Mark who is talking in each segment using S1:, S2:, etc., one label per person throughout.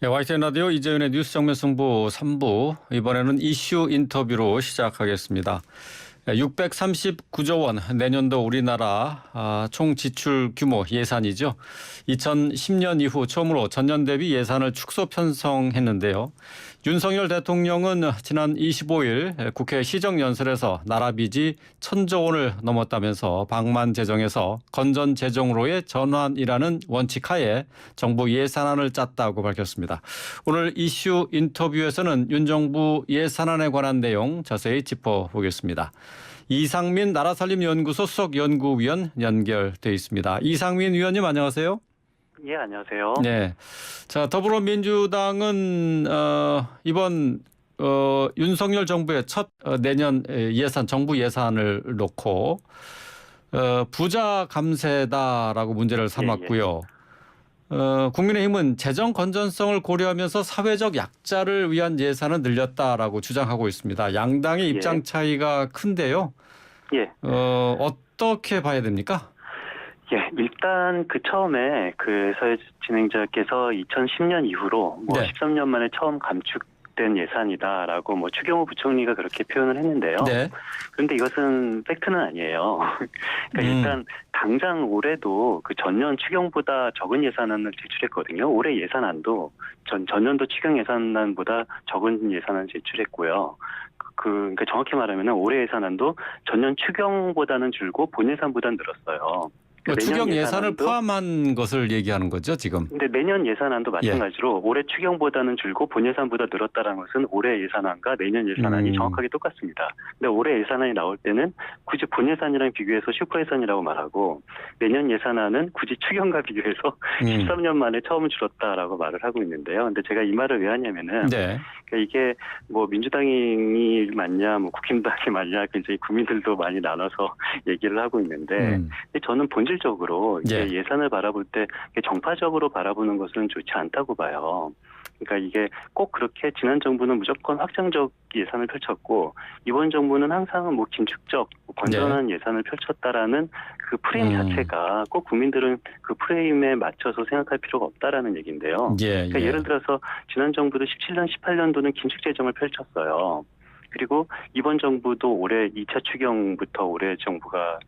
S1: 네, YTN 라디오 이재윤의 뉴스 정면 승부 3부 이번에는 이슈 인터뷰로 시작하겠습니다. 639조 원 내년도 우리나라 총 지출 규모 예산이죠. 2010년 이후 처음으로 전년 대비 예산을 축소 편성했는데요. 윤석열 대통령은 지난 25일 국회 시정연설에서 나라 빚이 1,000조 원을 넘었다면서 방만 재정에서 건전 재정으로의 전환이라는 원칙 하에 정부 예산안을 짰다고 밝혔습니다. 오늘 이슈 인터뷰에서는 윤 정부 예산안에 관한 내용 자세히 짚어보겠습니다. 이상민 나라살림연구소 수석 연구위원 연결돼 있습니다. 이상민 위원님 안녕하세요.
S2: 예, 안녕하세요.
S1: 네, 자 더불어민주당은 이번 윤석열 정부의 첫 내년 예산 정부 예산을 놓고 부자 감세다라고 문제를 삼았고요. 국민의힘은 재정 건전성을 고려하면서 사회적 약자를 위한 예산을 늘렸다라고 주장하고 있습니다. 양당의 입장 차이가 큰데요.
S2: 예.
S1: 어떻게 봐야 됩니까?
S2: 예, 일단 처음에 사회 진행자께서 2010년 이후로 13년 만에 처음 감축된 예산이다라고 추경호 부총리가 그렇게 표현을 했는데요.
S1: 네.
S2: 그런데 이것은 팩트는 아니에요. 그러니까 일단 당장 올해도 전년 추경보다 적은 예산안을 제출했거든요. 올해 예산안도 전년도 추경 예산안보다 적은 예산안을 제출했고요. 그러니까 정확히 말하면 올해 예산안도 전년 추경보다는 줄고 본 예산보다는 늘었어요.
S1: 추경 예산을 포함한 것을 얘기하는 거죠, 지금.
S2: 근데 내년 예산안도 마찬가지로 올해 추경보다는 줄고 본 예산보다 늘었다는 것은 올해 예산안과 내년 예산안이 정확하게 똑같습니다. 근데 올해 예산안이 나올 때는 굳이 본 예산이랑 비교해서 슈퍼 예산이라고 말하고 내년 예산안은 굳이 추경과 비교해서 13년 만에 처음 줄었다라고 말을 하고 있는데요. 근데 제가 이 말을 왜 하냐면은
S1: 네.
S2: 그러니까 이게 민주당이 맞냐, 국힘당이 맞냐, 굉장히 국민들도 많이 나눠서 얘기를 하고 있는데 저는 본질적으로 예산을 바라볼 때 정파적으로 바라보는 것은 좋지 않다고 봐요. 그러니까 이게 꼭 그렇게 지난 정부는 무조건 확장적 예산을 펼쳤고 이번 정부는 항상 긴축적 건전한 예산을 펼쳤다라는 그 프레임 자체가 꼭 국민들은 그 프레임에 맞춰서 생각할 필요가 없다라는 얘기인데요. 그러니까 예를 들어서 지난 정부도 17년, 18년도는 긴축 재정을 펼쳤어요. 그리고 이번 정부도 올해 2차 추경부터 올해 정부가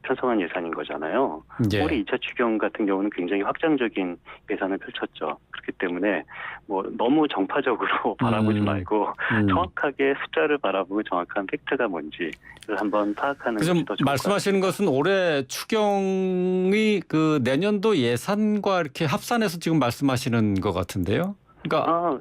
S2: 편성한 예산인 거잖아요. 올해 2차 추경 같은 경우는 굉장히 확장적인 예산을 펼쳤죠. 그렇기 때문에 너무 정파적으로 바라보지 말고 정확하게 숫자를 바라보고 정확한 팩트가 뭔지를 한번 파악하는 것이 더 좋을 것 같습니다.
S1: 말씀하시는 것은 올해 추경이 내년도 예산과 이렇게 합산해서 지금 말씀하시는 것 같은데요. 그러니까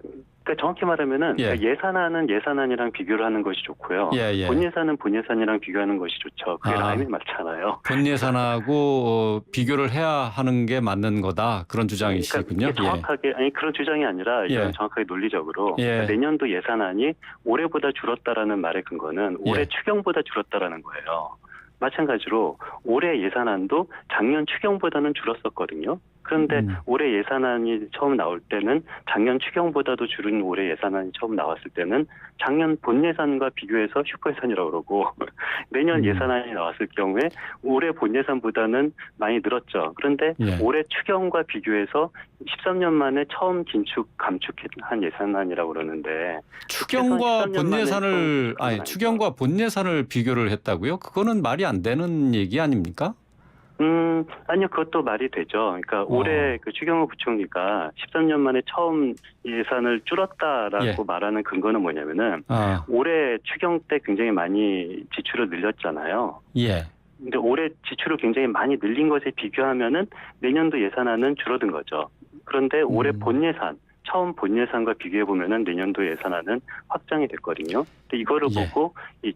S2: 정확히 말하면은 예산안은 예산안이랑 비교를 하는 것이 좋고요. 본 예산은 본 예산이랑 비교하는 것이 좋죠. 그게 라임이 맞잖아요.
S1: 본 예산하고 비교를 해야 하는 게 맞는 거다. 그런 주장이시군요.
S2: 그러니까 정확하게 그런 주장이 아니라 이건 정확하게 논리적으로 그러니까 내년도 예산안이 올해보다 줄었다라는 말의 근거는 올해 추경보다 줄었다라는 거예요. 마찬가지로 올해 예산안도 작년 추경보다는 줄었었거든요. 그런데 올해 예산안이 처음 나올 때는 작년 추경보다도 줄은 올해 예산안이 처음 나왔을 때는 작년 본 예산과 비교해서 슈퍼 예산이라고 그러고 내년 예산안이 나왔을 경우에 올해 본 예산보다는 많이 늘었죠. 그런데 올해 추경과 비교해서 13년 만에 처음 감축한 예산안이라고 그러는데
S1: 추경과 본 예산을 비교를 했다고요? 그거는 말이 안 되는 얘기 아닙니까?
S2: 아니요, 그것도 말이 되죠. 그러니까 올해 추경호 부총리가 13년 만에 처음 예산을 줄었다라고 말하는 근거는 뭐냐면은 올해 추경 때 굉장히 많이 지출을 늘렸잖아요. 근데 올해 지출을 굉장히 많이 늘린 것에 비교하면은 내년도 예산안은 줄어든 거죠. 그런데 올해 처음 본 예산과 비교해 보면은 내년도 예산안은 확장이 됐거든요. 근데 이거를 보고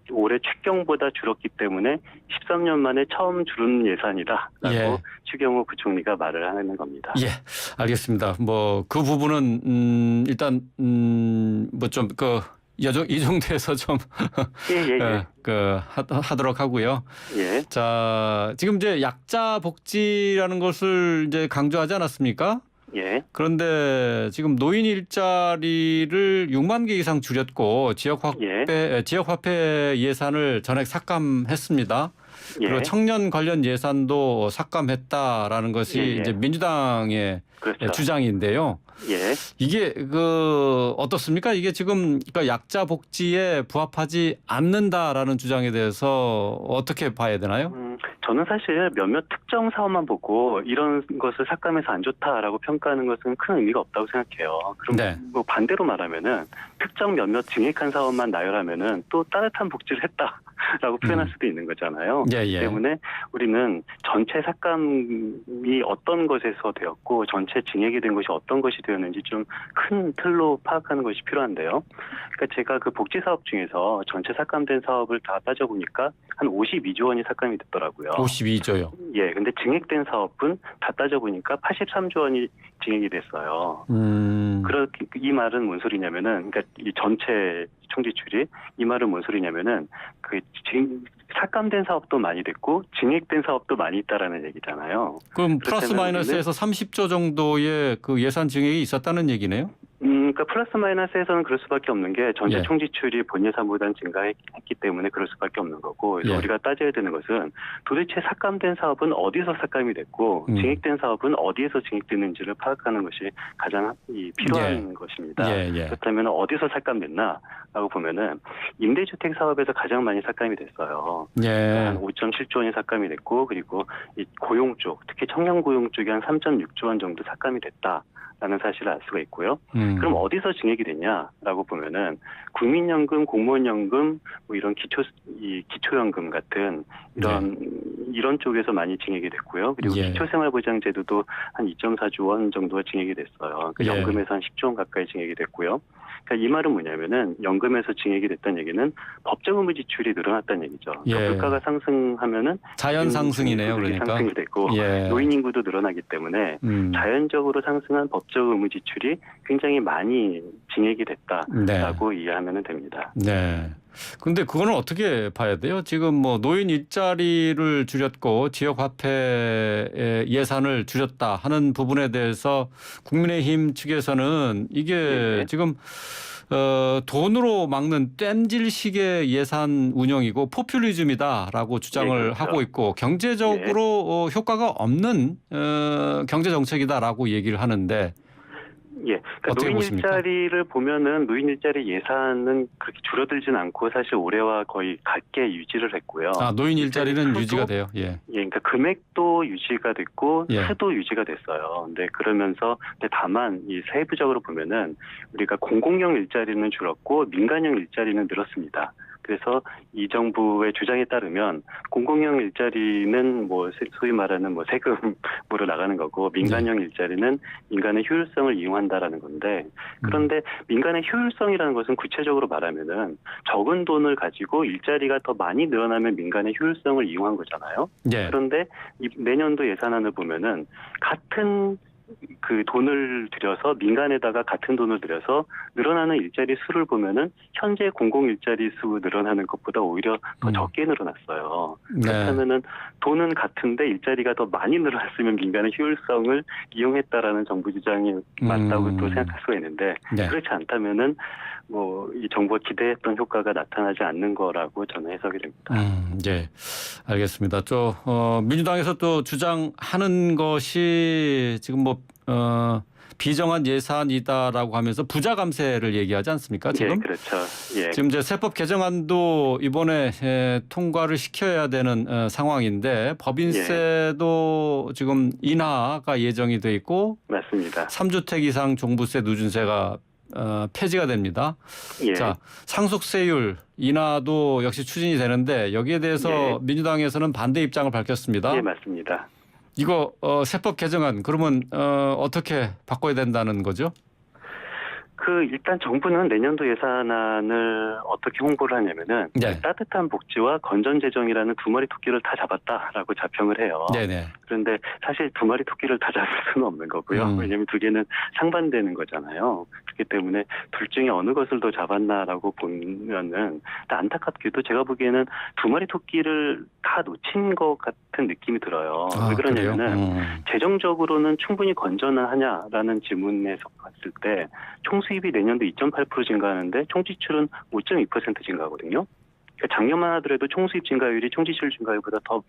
S2: 올해 추경보다 줄었기 때문에 13년 만에 처음 줄은 예산이다라고 추경호 부총리가 말을 하는 겁니다.
S1: 알겠습니다. 그 부분은 일단 좀 이 정도에서 좀 하도록 하고요. 자, 지금 이제 약자 복지라는 것을 이제 강조하지 않았습니까? 그런데 지금 노인 일자리를 6만 개 이상 줄였고 지역 화폐 예산을 전액 삭감했습니다. 그리고 청년 관련 예산도 삭감했다라는 것이
S2: 예, 예.
S1: 이제 민주당의
S2: 그렇죠.
S1: 주장인데요.
S2: 예.
S1: 이게 어떻습니까? 이게 지금 그러니까 약자 복지에 부합하지 않는다라는 주장에 대해서 어떻게 봐야 되나요?
S2: 저는 사실 몇몇 특정 사업만 보고 이런 것을 삭감해서 안 좋다라고 평가하는 것은 큰 의미가 없다고 생각해요. 그럼
S1: 네.
S2: 뭐 반대로 말하면은 특정 몇몇 증액한 사업만 나열하면은 또 따뜻한 복지를 했다라고 표현할 수도 있는 거잖아요.
S1: 예, 예.
S2: 그렇기 때문에 우리는 전체 삭감이 어떤 것에서 되었고 전체 증액이 된 것이 어떤 것이 되었는지 좀 큰 틀로 파악하는 것이 필요한데요. 그러니까 제가 그 복지 사업 중에서 전체 삭감된 사업을 다 따져보니까 한 52조 원이 삭감이 됐더라고요.
S1: 52조요.
S2: 예, 근데 증액된 사업은 다 따져보니까 83조 원이 증액이 됐어요. 그렇게 이 말은 뭔 소리냐면은, 그러니까 이 전체 총지출이 이 말은 뭔 소리냐면은 삭감된 사업도 많이 됐고 증액된 사업도 많이 있다라는 얘기잖아요.
S1: 그럼 플러스 마이너스에서 30조 정도의 그 예산 증액이 있었다는 얘기네요.
S2: 그러니까 플러스 마이너스에서는 그럴 수밖에 없는 게 전체
S1: 예.
S2: 총지출이 본 예산보다는 증가했기 때문에 그럴 수밖에 없는 거고, 그래서
S1: 예.
S2: 우리가 따져야 되는 것은 도대체 삭감된 사업은 어디서 삭감이 됐고 증액된 사업은 어디에서 증액됐는지를 파악하는 것이 가장 필요한 것입니다.
S1: 예, 예.
S2: 그렇다면 어디서 삭감됐나라고 보면은 임대주택 사업에서 가장 많이 삭감이 됐어요.
S1: 예.
S2: 한 5.7조 원이 삭감이 됐고, 그리고 이 고용 쪽, 특히 청년 고용 쪽이 한 3.6조 원 정도 삭감이 됐다라는 사실을 알 수가 있고요. 그럼 어디서 증액이 됐냐라고 보면은 국민연금, 공무원연금, 뭐 이런 기초연금 같은 이런 쪽에서 많이 증액이 됐고요. 그리고
S1: 예.
S2: 기초생활보장제도도 한 2.4조 원 정도가 증액이 됐어요. 그
S1: 예.
S2: 연금에서 한 10조 원 가까이 증액이 됐고요. 그러니까 이 말은 뭐냐면은 연금에서 증액이 됐다는 얘기는 법정 의무 지출이 늘어났다는 얘기죠.
S1: 예.
S2: 그러니까 물가가 상승하면은
S1: 자연 상승이네요. 그러니까.
S2: 상승이 되고
S1: 예.
S2: 노인 인구도 늘어나기 때문에 자연적으로 상승한 법정 의무 지출이 굉장히 많이 증액이 됐다라고 이해하면 됩니다.
S1: 네. 근데 그거는 어떻게 봐야 돼요? 지금 뭐 노인 일자리를 줄였고 지역 화폐 예산을 줄였다 하는 부분에 대해서 국민의힘 측에서는 이게 지금 돈으로 막는 땜질식의 예산 운영이고 포퓰리즘이다라고 주장을
S2: 그렇죠.
S1: 하고 있고 경제적으로 효과가 없는 경제 정책이다라고 얘기를 하는데
S2: 예, 그러니까 노인
S1: 보십니까?
S2: 일자리를 보면은 노인 일자리 예산은 그렇게 줄어들진 않고 사실 올해와 거의 같게 유지를 했고요.
S1: 아, 노인 일자리는 유지가 돼요. 예.
S2: 예, 그러니까 금액도 유지가 됐고
S1: 예.
S2: 수도 유지가 됐어요. 근데 그러면서 다만 이 세부적으로 보면은 우리가 공공형 일자리는 줄었고 민간형 일자리는 늘었습니다. 그래서 이 정부의 주장에 따르면 공공형 일자리는 뭐 소위 말하는 뭐 세금으로 나가는 거고 민간형 일자리는 민간의 효율성을 이용한다라는 건데, 그런데 민간의 효율성이라는 것은 구체적으로 말하면은 적은 돈을 가지고 일자리가 더 많이 늘어나면 민간의 효율성을 이용한 거잖아요.
S1: 예.
S2: 그런데 이 내년도 예산안을 보면은 같은 그 돈을 들여서 민간에다가 같은 돈을 들여서 늘어나는 일자리 수를 보면은 현재 공공 일자리 수 늘어나는 것보다 오히려 더 적게 늘어났어요.
S1: 네.
S2: 그렇다면은 돈은 같은데 일자리가 더 많이 늘어났으면 민간의 효율성을 이용했다라는 정부 주장이 맞다고 또 생각할 수가 있는데
S1: 네.
S2: 그렇지 않다면은 뭐 이 정부가 기대했던 효과가 나타나지 않는 거라고 저는 해석이 됩니다.
S1: 예, 알겠습니다. 민주당에서 또 주장하는 것이 지금 비정한 예산이다라고 하면서 부자 감세를 얘기하지 않습니까? 지금?
S2: 예, 그렇죠. 예.
S1: 지금 이제 세법 개정안도 이번에 통과를 시켜야 되는 상황인데 법인세도 지금 인하가 예정이 돼 있고
S2: 맞습니다.
S1: 3주택 이상 종부세 누준세가 폐지가 됩니다.
S2: 예.
S1: 자, 상속세율 인하도 역시 추진이 되는데 여기에 대해서 민주당에서는 반대 입장을 밝혔습니다.
S2: 예, 맞습니다.
S1: 이거 세법 개정안 그러면 어떻게 바꿔야 된다는 거죠?
S2: 일단 정부는 내년도 예산안을 어떻게 홍보를 하냐면은 따뜻한 복지와 건전 재정이라는 두 마리 토끼를 다 잡았다라고 자평을 해요.
S1: 네네.
S2: 그런데 사실 두 마리 토끼를 다 잡을 수는 없는 거고요. 왜냐하면 두 개는 상반되는 거잖아요. 그렇기 때문에 둘 중에 어느 것을 더 잡았나라고 보면은 안타깝게도 제가 보기에는 두 마리 토끼를 다 놓친 것 같은 느낌이 들어요. 왜 그러냐면은 재정적으로는 충분히 건전하냐라는 질문에서 봤을 때 총수입이 내년도 2.8% 증가하는데 총지출은 5.2% 증가하거든요. 작년만 하더라도 총수입 증가율이 총지출 증가율보다 더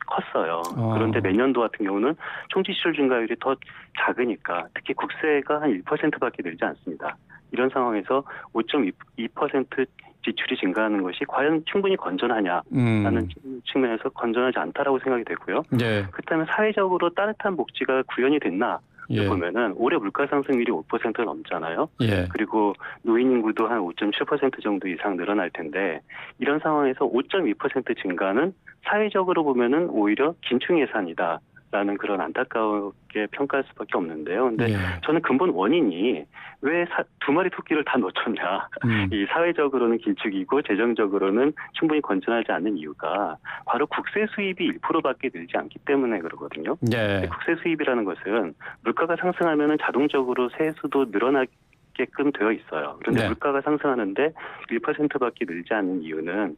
S2: 컸어요. 그런데 내년도 같은 경우는 총지출 증가율이 더 작으니까 특히 국세가 한 1%밖에 늘지 않습니다. 이런 상황에서 5.2% 지출이 증가하는 것이 과연 충분히 건전하냐라는 측면에서 건전하지 않다라고 생각이 되고요.
S1: 예.
S2: 그렇다면 사회적으로 따뜻한 복지가 구현이 됐나?
S1: 예.
S2: 보면은 올해 물가 상승률이 5% 넘잖아요.
S1: 예.
S2: 그리고 노인 인구도 한 5.7% 정도 이상 늘어날 텐데 이런 상황에서 5.2% 증가는 사회적으로 보면은 오히려 긴축 예산이다. 라는 그런 안타깝게 평가할 수밖에 없는데요. 근데
S1: 예.
S2: 저는 근본 원인이 왜 두 마리 토끼를 다 놓쳤냐. 이 사회적으로는 긴축이고 재정적으로는 충분히 건전하지 않은 이유가 바로 국세 수입이 1%밖에 늘지 않기 때문에 그러거든요.
S1: 예.
S2: 국세 수입이라는 것은 물가가 상승하면은 자동적으로 세수도 늘어나게끔 되어 있어요. 그런데
S1: 네.
S2: 물가가 상승하는데 1%밖에 늘지 않는 이유는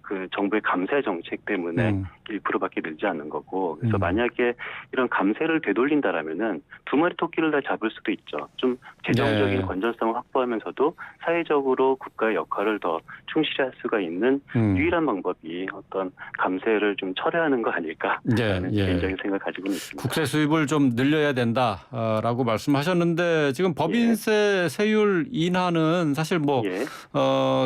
S2: 그 정부의 감세 정책 때문에 1%밖에 늘지 않는 거고, 그래서 만약에 이런 감세를 되돌린다라면은 두 마리 토끼를 다 잡을 수도 있죠. 좀 재정적인
S1: 네.
S2: 건전성을 확보하면서도 사회적으로 국가의 역할을 더 충실히 할 수가 있는 유일한 방법이 어떤 감세를 좀 철회하는 거 아닐까라는 개인적인 생각을 가지고 있습니다.
S1: 국세 수입을 좀 늘려야 된다라고 말씀하셨는데 지금 법인세 세율 인하는 사실 뭐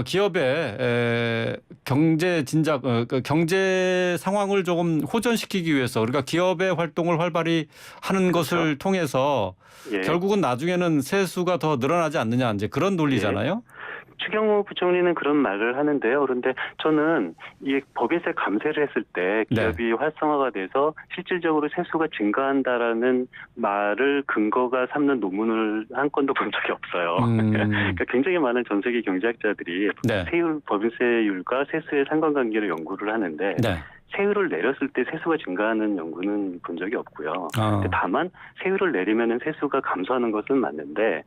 S1: 기업의 경제 진작 경제 상황을 조금 호전시키기 위해서, 그러니까 기업의 활동을 활발히 하는 것을 통해서 결국은 나중에는 세수가 더 늘어나지 않느냐, 이제 그런 논리잖아요.
S2: 추경호 부총리는 그런 말을 하는데요. 그런데 저는 이 법인세 감세를 했을 때 기업이 활성화가 돼서 실질적으로 세수가 증가한다라는 말을 근거가 삼는 논문을 한 건도 본 적이 없어요. 그러니까 굉장히 많은 전 세계 경제학자들이 세율, 법인세율과 세수의 상관관계를 연구를 하는데 세율을 내렸을 때 세수가 증가하는 연구는 본 적이 없고요. 다만 세율을 내리면은 세수가 감소하는 것은 맞는데,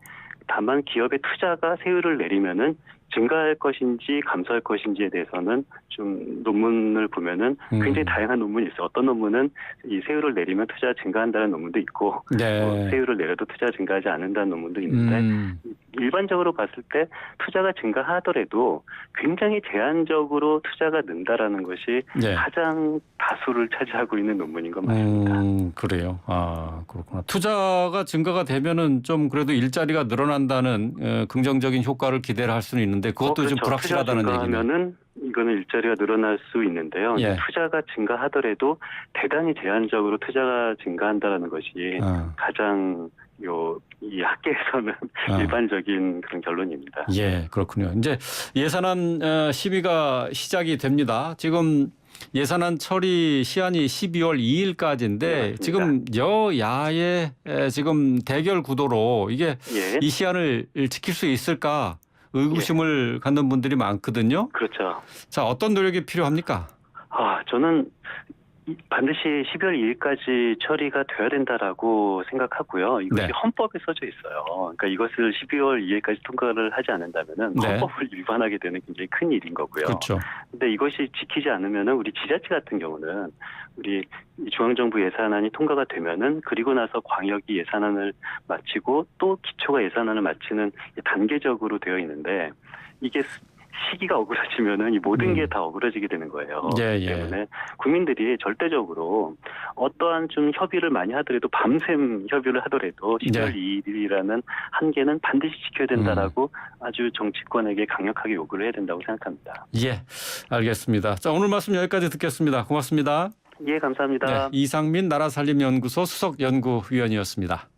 S2: 다만 기업의 투자가 세율을 내리면은 증가할 것인지 감소할 것인지에 대해서는 좀 논문을 보면은 굉장히 다양한 논문이 있어요. 어떤 논문은 이 세율을 내리면 투자가 증가한다는 논문도 있고, 세율을 내려도 투자가 증가하지 않는다는 논문도 있는데, 일반적으로 봤을 때 투자가 증가하더라도 굉장히 제한적으로 투자가 는다라는 것이 가장 다수를 차지하고 있는 논문인 건 맞습니다.
S1: 그래요. 아, 그렇구나. 투자가 증가가 되면은 좀 그래도 일자리가 늘어난다는 긍정적인 효과를 기대를 할 수는 있는데 그것도 좀 불확실하다는 얘기네요.
S2: 증가하면은 이거는 일자리가 늘어날 수 있는데요. 투자가 증가하더라도 대단히 제한적으로 투자가 증가한다라는 것이 가장 이 학계에서는 일반적인 그런 결론입니다.
S1: 예, 그렇군요. 이제 예산안 심의가 시작이 됩니다. 지금 예산안 처리 시한이 12월 2일까지인데 지금 여야의 지금 대결 구도로 이게 이 시한을 지킬 수 있을까 의구심을 갖는 분들이 많거든요.
S2: 그렇죠.
S1: 자, 어떤 노력이 필요합니까?
S2: 저는 반드시 12월 2일까지 처리가 돼야 된다라고 생각하고요. 이것이 헌법에 써져 있어요. 그러니까 이것을 12월 2일까지 통과를 하지 않는다면은 헌법을 위반하게 되는 굉장히 큰 일인 거고요.
S1: 그렇죠.
S2: 근데 이것이 지키지 않으면은 우리 지자체 같은 경우는 우리 중앙정부 예산안이 통과가 되면은 그리고 나서 광역이 예산안을 마치고 또 기초가 예산안을 마치는 단계적으로 되어 있는데, 이게 시기가 억울해지면은 이 모든 게 다 억울해지게 되는 거예요. 때문에 국민들이 절대적으로 어떠한 좀 협의를 많이 하더라도 밤샘 협의를 하더라도 12월 2일이라는 한계는 반드시 지켜야 된다라고 아주 정치권에게 강력하게 요구를 해야 된다고 생각합니다.
S1: 예, 알겠습니다. 자, 오늘 말씀 여기까지 듣겠습니다. 고맙습니다.
S2: 예, 감사합니다.
S1: 이상민 나라살림연구소 수석연구위원이었습니다.